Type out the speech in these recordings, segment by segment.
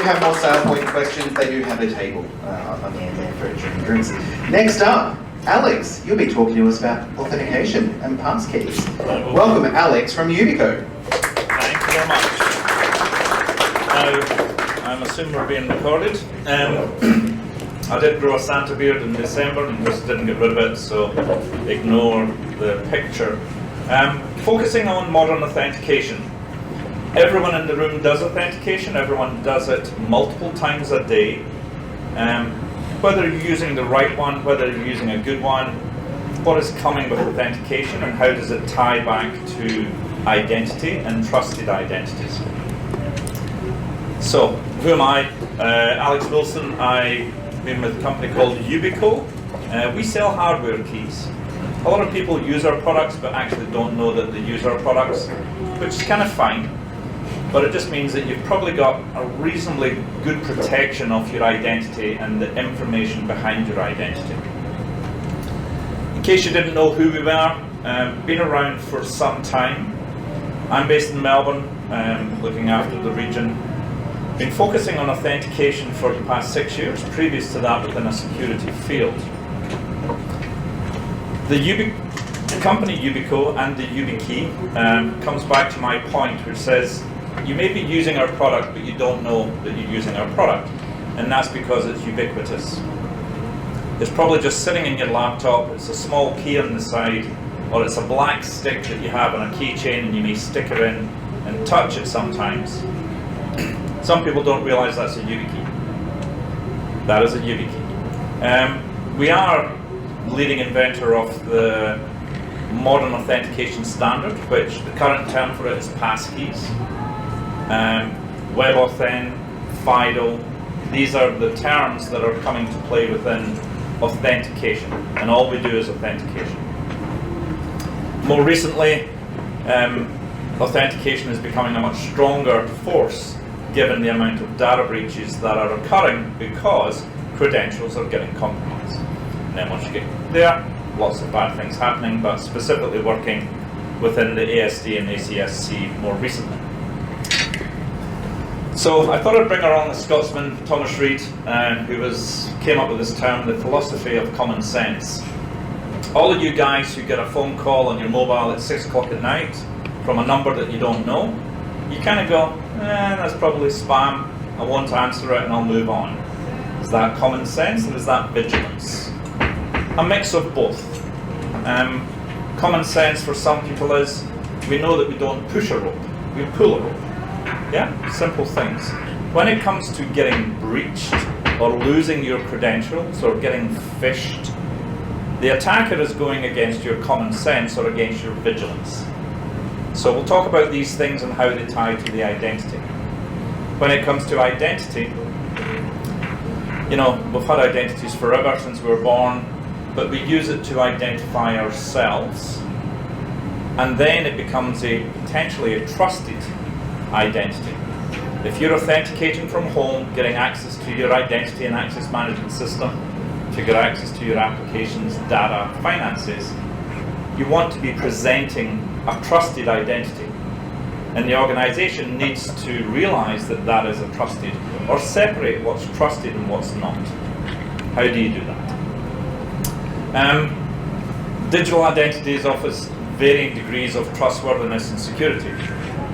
have more sale point questions, they do have a table on the end there for drinks. Next up, Alex, you'll be talking to us about authentication and passkeys. Welcome, Alex from Yubico. Thank you very much. Now, I'm assuming we're being recorded. I did grow a Santa beard in December and just didn't get rid of it, so ignore the picture. Focusing on modern authentication. Everyone in the room does authentication, everyone does it multiple times a day. Whether you're using the right one, whether you're using a good one, what is coming with authentication and how does it tie back to identity and trusted identities. So, who am I? Alex Wilson. I've been with a company called Yubico. We sell hardware keys. A lot of people use our products but actually don't know that they use our products, which is kind of fine. But it just means that you've probably got a reasonably good protection of your identity and the information behind your identity. In case you didn't know who we were, been around for some time. I'm based in Melbourne, looking after the region. Been focusing on authentication for the past 6 years, previous to that within a security field. The company Yubico and the YubiKey comes back to my point, which says you may be using our product, but you don't know that you're using our product. And that's because it's ubiquitous. It's probably just sitting in your laptop, it's a small key on the side, or it's a black stick that you have on a keychain and you may stick it in and touch it sometimes. Some people don't realize that's a YubiKey. That is a YubiKey. We are leading inventor of the modern authentication standard, which the current term for it is Passkeys. WebAuthn, FIDO, these are the terms that are coming to play within authentication, and all we do is authentication. More recently, authentication is becoming a much stronger force given the amount of data breaches that are occurring because credentials are getting compromised. And then once you get there, lots of bad things happening, but specifically working within the ASD and ACSC more recently. So I thought I'd bring along the Scotsman, Thomas Reid, who came up with this term, the philosophy of common sense. All of you guys who get a phone call on your mobile at 6 o'clock at night from a number that you don't know, you kind of go, that's probably spam, I won't answer it and I'll move on. Is that common sense or is that vigilance? A mix of both. Common sense for some people is, we know that we don't push a rope, we pull a rope. Yeah, simple things. When it comes to getting breached or losing your credentials or getting phished, the attacker is going against your common sense or against your vigilance. So we'll talk about these things and how they tie to the identity. When it comes to identity, you know, we've had identities forever since we were born, but we use it to identify ourselves, and then it becomes potentially a trusted identity. If you're authenticating from home, getting access to your identity and access management system, to get access to your applications, data, finances, you want to be presenting a trusted identity. And the organization needs to realize that that is a trusted, or separate what's trusted and what's not. How do you do that? Digital identities offer varying degrees of trustworthiness and security.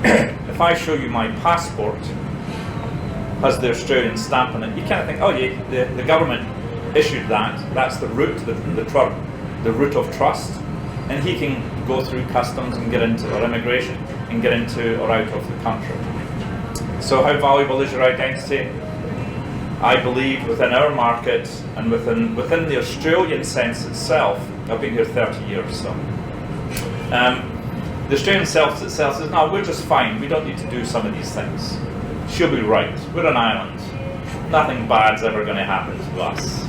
If I show you my passport, has the Australian stamp on it, you kind of think, oh yeah, the government issued that, that's the route, the route of trust, and he can go through customs and get into, or immigration, and get into or out of the country. So how valuable is your identity? I believe within our market and within the Australian sense itself, I've been here 30 years, so. The Australian self itself says, no, we're just fine, we don't need to do some of these things. She'll be right, we're an island. Nothing bad's ever going to happen to us.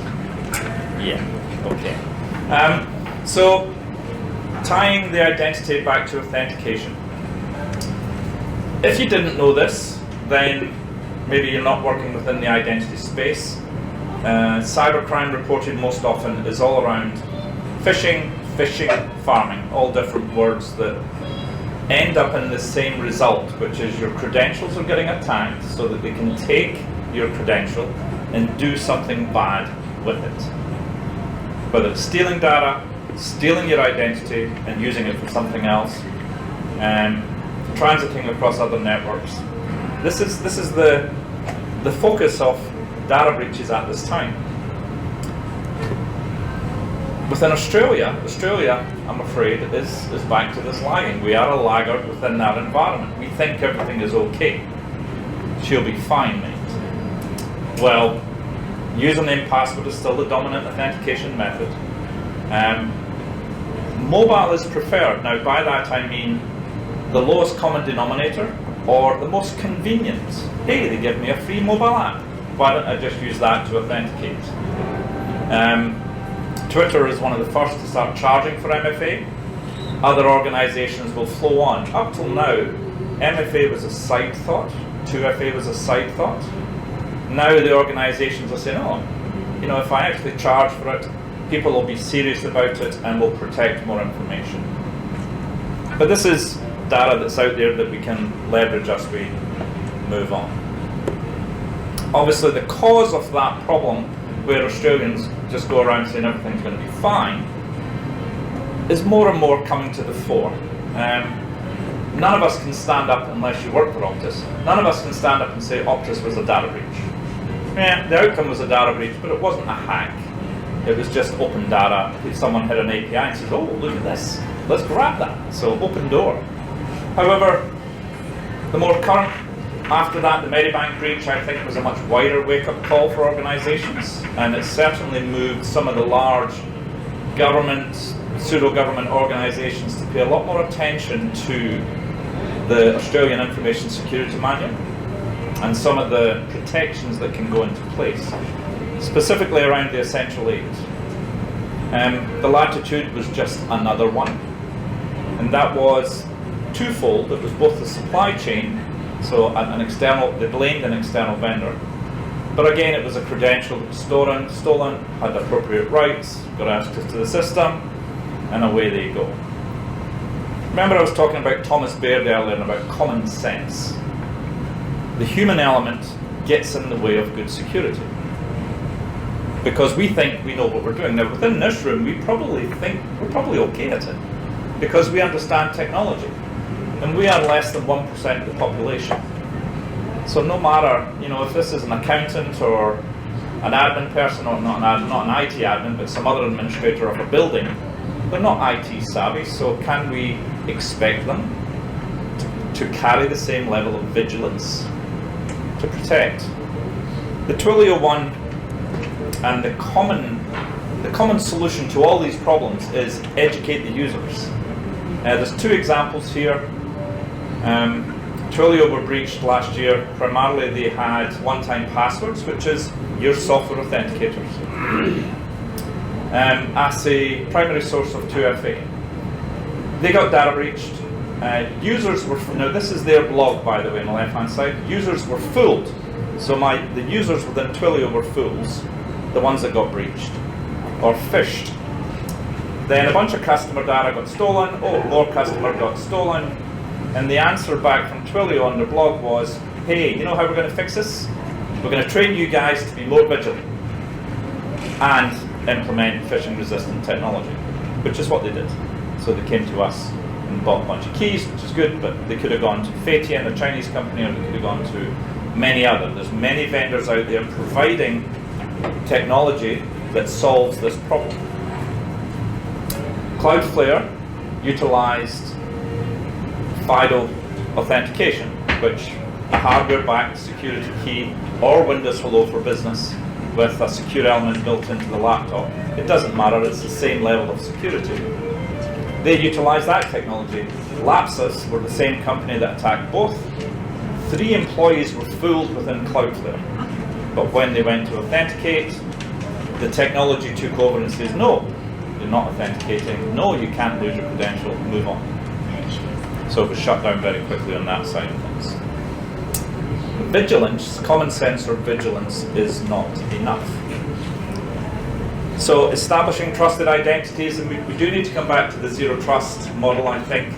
Yeah, okay. So, tying the identity back to authentication. If you didn't know this, then maybe you're not working within the identity space. Cybercrime reported most often is all around phishing, farming, all different words that end up in the same result, which is your credentials are getting attacked so that they can take your credential and do something bad with it. Whether it's stealing data, stealing your identity and using it for something else, transiting across other networks. This is the focus of data breaches at this time. Within Australia, I'm afraid, is back to this lagging. We are a laggard within that environment. We think everything is okay. She'll be fine, mate. Well, username password is still the dominant authentication method. Mobile is preferred. Now, by that I mean the lowest common denominator or the most convenient. Hey, they give me a free mobile app. Why don't I just use that to authenticate? Twitter is one of the first to start charging for MFA. Other organizations will flow on. Up till now, MFA was a side thought, 2FA was a side thought. Now the organizations are saying, oh, you know, if I actually charge for it, people will be serious about it and will protect more information. But this is data that's out there that we can leverage as we move on. Obviously, the cause of that problem, where Australians just go around saying everything's going to be fine, is more and more coming to the fore. None of us can stand up, unless you work for Optus, none of us can stand up and say Optus was a data breach. Yeah, the outcome was a data breach, but it wasn't a hack. It was just open data. Someone hit an API and says, oh, look at this, let's grab that. So open door. However, the more current, after that, the Medibank breach, I think, was a much wider wake-up call for organizations, and it certainly moved some of the large government, pseudo-government organizations to pay a lot more attention to the Australian Information Security Manual and some of the protections that can go into place, specifically around the essential aid. The Latitude was just another one, and that was twofold. It was both the supply chain, so they blamed an external vendor, but again it was a credential that was stolen, had appropriate rights, got access to the system, and away they go. Remember, I was talking about Thomas Baird earlier and about common sense. The human element gets in the way of good security, because we think we know what we're doing. Now, within this room, we probably think we're probably okay at it, because we understand technology. And we are less than 1% of the population. So no matter, you know, if this is an accountant or an admin person, or not an IT admin, but some other administrator of a building, they're not IT savvy, so can we expect them to carry the same level of vigilance to protect? The Twilio one, and the common solution to all these problems is educate the users. There's two examples here. Twilio were breached last year. Primarily they had one-time passwords, which is your software authenticators, as a primary source of 2FA. They got data breached. Users were, now this is their blog, by the way, on the left-hand side. Users were fooled. So the users within Twilio were fools, the ones that got breached, or phished. Then a bunch of customer data got stolen. Oh, more customer got stolen. And the answer back from Twilio on their blog was, hey, you know how we're going to fix this? We're going to train you guys to be more vigilant and implement phishing-resistant technology, which is what they did. So they came to us and bought a bunch of keys, which is good, but they could have gone to Fatian, a Chinese company, or they could have gone to many others. There's many vendors out there providing technology that solves this problem. Cloudflare utilized FIDO authentication, which a hardware-backed security key, or Windows Hello for Business with a secure element built into the laptop. It doesn't matter, it's the same level of security. They utilized that technology. Lapsus were the same company that attacked both. 3 employees were fooled within Cloudflare, but when they went to authenticate, the technology took over and says, no, you're not authenticating, no, you can't lose your credential, move on. So it was shut down very quickly on that side of things. Vigilance, common sense or vigilance, is not enough. So establishing trusted identities, and we do need to come back to the zero trust model. I think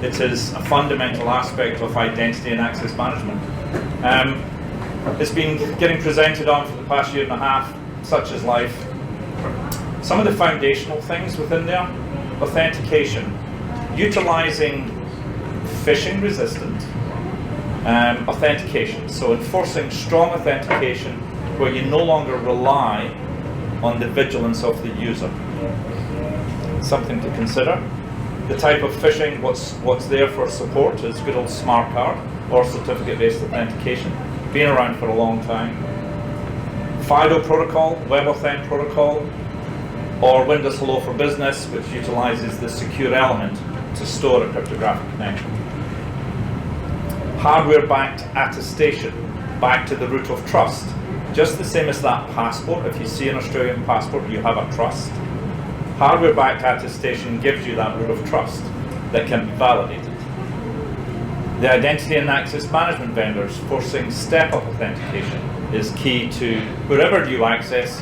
it is a fundamental aspect of identity and access management. It's been getting presented on for the past year and a half, such as life. Some of the foundational things within there: authentication, utilizing phishing resistant authentication, so enforcing strong authentication where you no longer rely on the vigilance of the user. Something to consider. The type of phishing, what's there for support is good old smart card or certificate-based authentication, been around for a long time. FIDO protocol, WebAuthn protocol, or Windows Hello for Business, which utilizes the secure element to store a cryptographic connection. Hardware-backed attestation, back to the root of trust. Just the same as that passport. If you see an Australian passport, you have a trust. Hardware-backed attestation gives you that root of trust that can be validated. The identity and access management vendors forcing step-up authentication is key to wherever you access.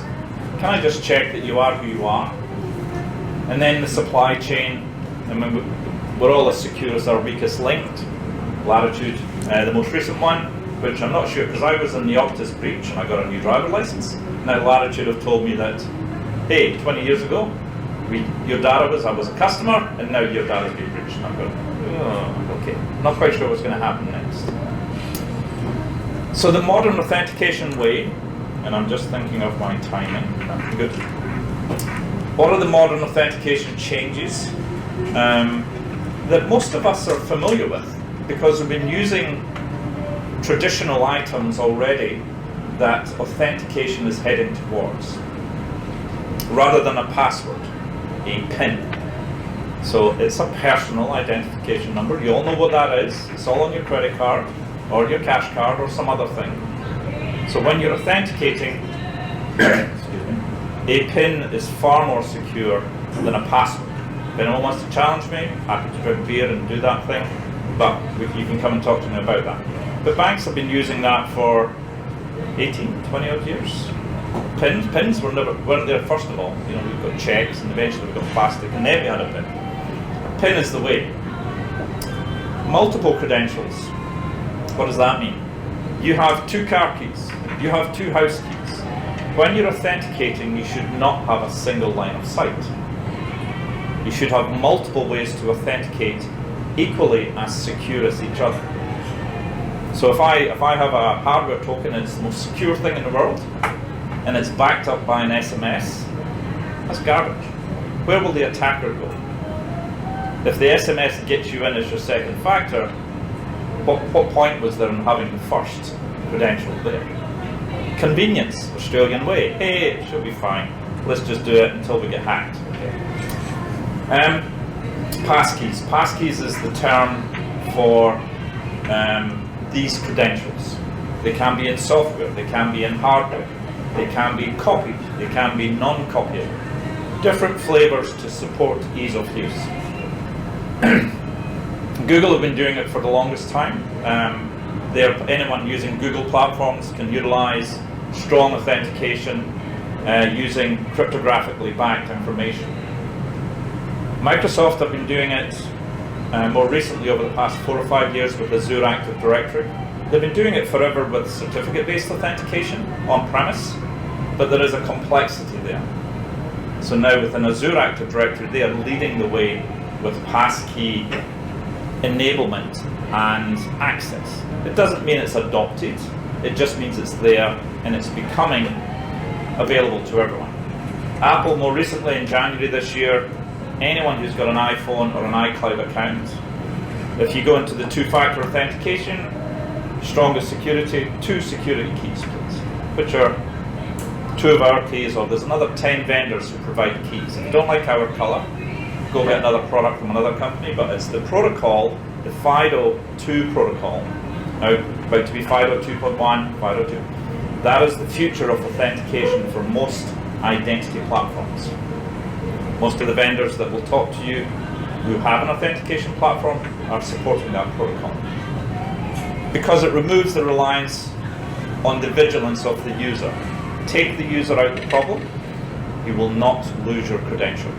Can I just check that you are who you are? And then the supply chain. I mean, we're all as secure as our weakest linked. Latitude, the most recent one, which I'm not sure, because I was in the Optus breach and I got a new driver license. Now Latitude have told me that, hey, 20 years ago, your data I was a customer, and now your data's been breached. And I'm going, oh, okay. Not quite sure what's going to happen next. So the modern authentication way, and I'm just thinking of my timing. Good. What are the modern authentication changes that most of us are familiar with? Because we've been using traditional items already that authentication is heading towards. Rather than a password, a PIN. So it's a personal identification number. You all know what that is. It's all on your credit card or your cash card or some other thing. So when you're authenticating, excuse me, a PIN is far more secure than a password. If anyone wants to challenge me, happy to drink beer and do that thing. But you can come and talk to me about that. But banks have been using that for 18, 20 odd years. Pins weren't there first of all. You know, we've got checks and eventually we've got plastic, and then we had a pin. PIN is the way. Multiple credentials. What does that mean? You have 2 car keys. You have 2 house keys. When you're authenticating, you should not have a single line of sight. You should have multiple ways to authenticate equally as secure as each other. So if I have a hardware token and it's the most secure thing in the world, and it's backed up by an SMS, that's garbage. Where will the attacker go? If the SMS gets you in as your second factor, what point was there in having the first credential there? Convenience, Australian way. Hey, it should be fine. Let's just do it until we get hacked. Okay. Passkeys. Passkeys is the term for these credentials. They can be in software, they can be in hardware, they can be copied, they can be non-copied. Different flavors to support ease of use. Google have been doing it for the longest time. Anyone using Google platforms can utilize strong authentication using cryptographically backed information. Microsoft have been doing it more recently over the past 4 or 5 years with Azure Active Directory. They've been doing it forever with certificate-based authentication on-premise, but there is a complexity there. So now with an Azure Active Directory, they are leading the way with passkey enablement and access. It doesn't mean it's adopted, it just means it's there and it's becoming available to everyone. Apple more recently in January this year, anyone who's got an iPhone or an iCloud account, if you go into the 2-factor authentication, strongest security, 2 security keys please, which are 2 of our keys, or there's another 10 vendors who provide keys. If you don't like our color, go get another product from another company, but it's the protocol, the FIDO 2 protocol, now about to be FIDO 2.1, FIDO 2. That is the future of authentication for most identity platforms. Most of the vendors that will talk to you who have an authentication platform are supporting that protocol. Because it removes the reliance on the vigilance of the user. Take the user out of the problem, you will not lose your credential.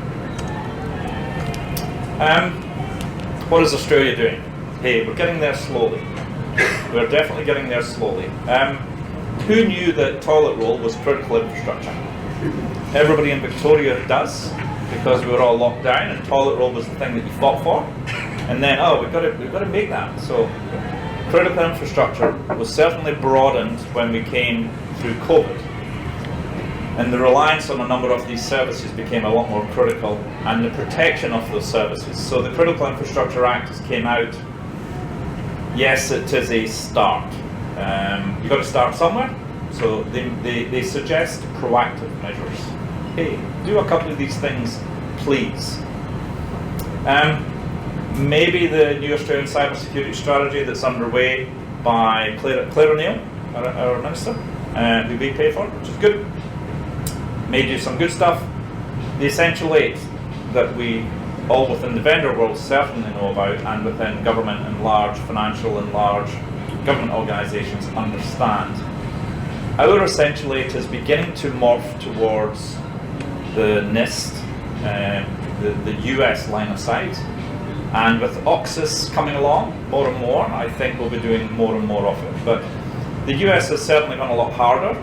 What is Australia doing? Hey, we're getting there slowly. We're definitely getting there slowly. Who knew that toilet roll was critical infrastructure? Everybody in Victoria does, because we were all locked down, and toilet roll was the thing that you fought for. And then, oh, we've got to make that. So, critical infrastructure was certainly broadened when we came through COVID, and the reliance on a number of these services became a lot more critical, and the protection of those services. So, the Critical Infrastructure Act came out. Yes, it is a start. You've got to start somewhere. So they suggest proactive measures. Hey, do a couple of these things, please. Maybe the new Australian cybersecurity strategy that's underway by Claire O'Neill, our minister, who we pay for, which is good. May do some good stuff. The Essential 8 that we all within the vendor world certainly know about, and within government and large financial and large government organisations understand. Our Essential 8 is beginning to morph towards the NIST, the US line of sight, and with OCSIS coming along more and more, I think we'll be doing more and more of it. But the US has certainly gone a lot harder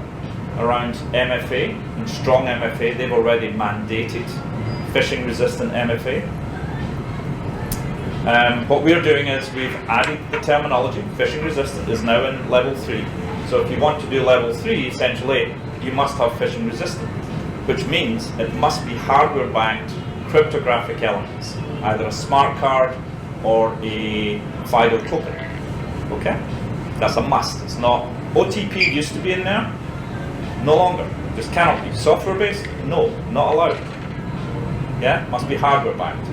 around MFA and strong MFA. They've already mandated phishing resistant MFA. What we're doing is we've added the terminology. Phishing resistant is now in level 3. So if you want to do level 3, Essential 8, you must have phishing resistant, which means it must be hardware backed cryptographic elements, either a smart card or a FIDO token. Okay? That's a must. It's not. OTP used to be in there, no longer. Just cannot be. Software based? No, not allowed. Yeah, must be hardware backed.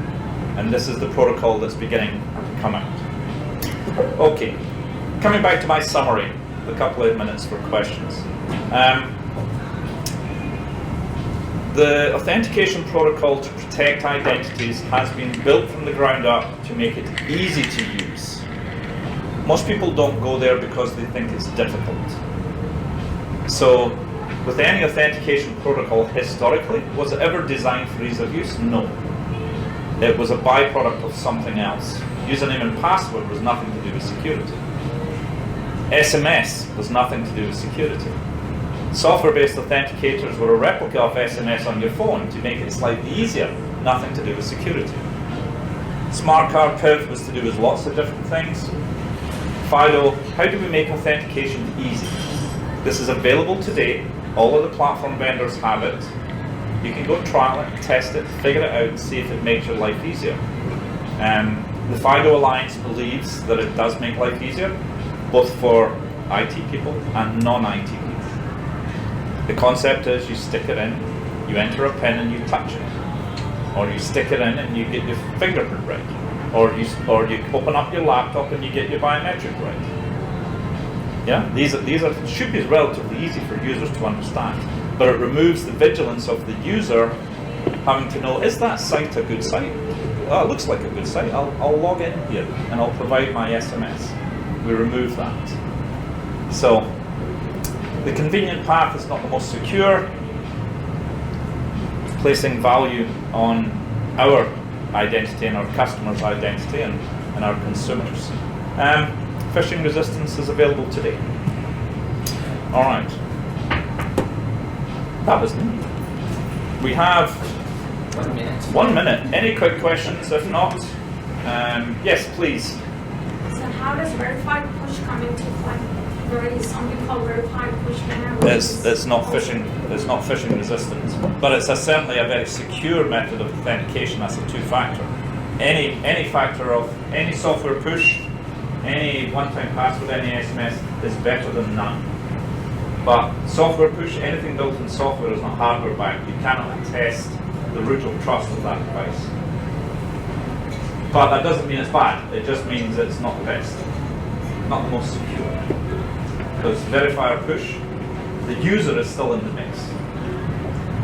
And this is the protocol that's beginning to come out. Okay, coming back to my summary, a couple of minutes for questions. The authentication protocol to protect identities has been built from the ground up to make it easy to use. Most people don't go there because they think it's difficult. So, with any authentication protocol historically, was it ever designed for ease of use? No. It was a byproduct of something else. Username and password was nothing to do with security. SMS was nothing to do with security. Software-based authenticators were a replica of SMS on your phone to make it slightly easier, nothing to do with security. Smart card PIV was to do with lots of different things. FIDO, how do we make authentication easy? This is available today. All of the platform vendors have it. You can go trial it, test it, figure it out, and see if it makes your life easier. The FIDO Alliance believes that it does make life easier, both for IT people and non-IT people. The concept is you stick it in, you enter a PIN and you touch it. Or you stick it in and you get your fingerprint right. Or you open up your laptop and you get your biometric right. Yeah, these should be relatively easy for users to understand, but it removes the vigilance of the user having to know, is that site a good site? Oh, it looks like a good site. I'll log in here and I'll provide my SMS. We remove that. So the convenient path is not the most secure. Placing value on our identity and our customers' identity and our consumers. Phishing resistance is available today. All right. That was me. We have 1 minute. 1 minute. Any quick questions? If not, yes, please. So how does verified push come into play? There is something called verified push now. It's not phishing. It's not phishing resistant, but it's certainly a very secure method of authentication. That's a two-factor. Any factor of any software push, any one-time password, any SMS is better than none. But software push, anything built in software is not hardware backed. You cannot attest the root of trust of that device. But that doesn't mean it's bad. It just means it's not the best, not the most secure. Because verifier push, the user is still in the mix.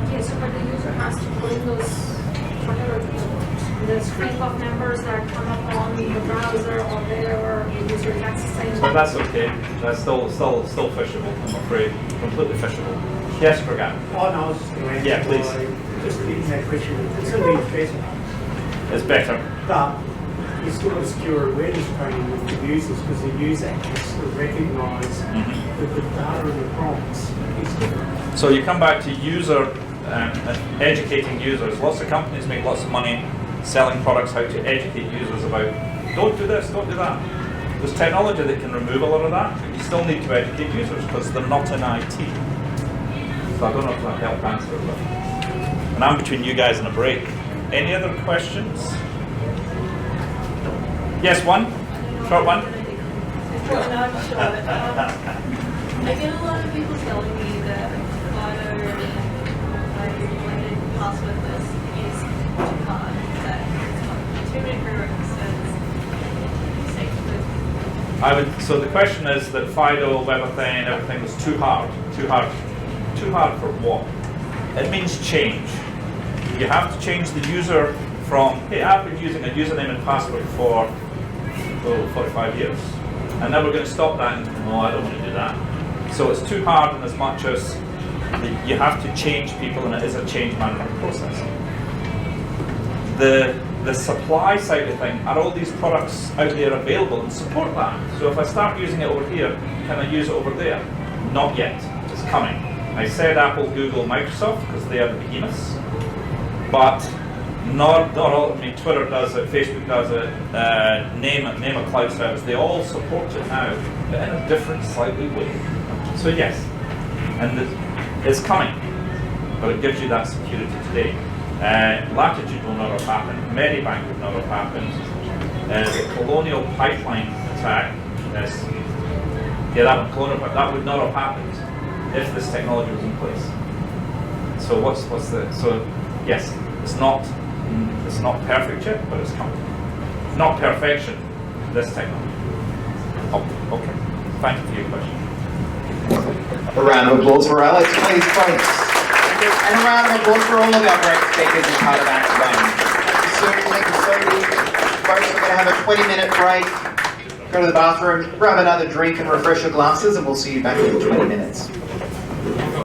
Okay, so but the user has to put in those whatever the string of numbers that come up on the browser or there, the user gets the same. But that's okay. That's still phishable, I'm afraid. Completely phishable. Yes, Pragat. Oh, no, I was just going to answer. Yeah, please. Just reading that question. It's going to be better, It's better. but you still got to secure awareness training with the users because the user has to recognise that the data in the prompt So you come back to user, educating users. Lots of companies make lots of money selling products how to educate users about, don't do this, don't do that. There's technology that can remove a lot of that, but you still need to educate users because they're not in IT. So I don't know if that helped answer it. And I'm between you guys and a break. Any other questions? Yes, one? Short one? Well, not short. I get a lot of people telling me that auto related password list is too hard, that it's got too many prerequisites. So the question is that FIDO, WebAuthn, everything was too hard. Too hard. Too hard for what? It means change. You have to change the user from, hey, I've been using a username and password for 45 years. And now we're going to stop that and, no, I don't want to do that. So it's too hard in as much as you have to change people, and it is a change management process. The supply side of thing, are all these products out there available and support that? So if I start using it over here, can I use it over there? Not yet, it's coming. I said Apple, Google, Microsoft, because they are the behemoths, but not all. I mean, Twitter does it, Facebook does it, name a cloud service. They all support it now, but in a different, slightly way. So yes, and it's coming, but it gives you that security today. Latitude will not have happened. Medibank would not have happened. The Colonial Pipeline attack, that would not have happened if this technology was in place. So yes, it's not perfect yet, but it's coming. Not perfection, this technology. Oh, okay. Thank you for your question. A round of applause for Alex, please, folks. And a round of applause for all of our great speakers as part of Activate. Thank you, Sophie. Folks, we're going to have a 20-minute break. Go to the bathroom, grab another drink and refresh your glasses, and we'll see you back in 20 minutes.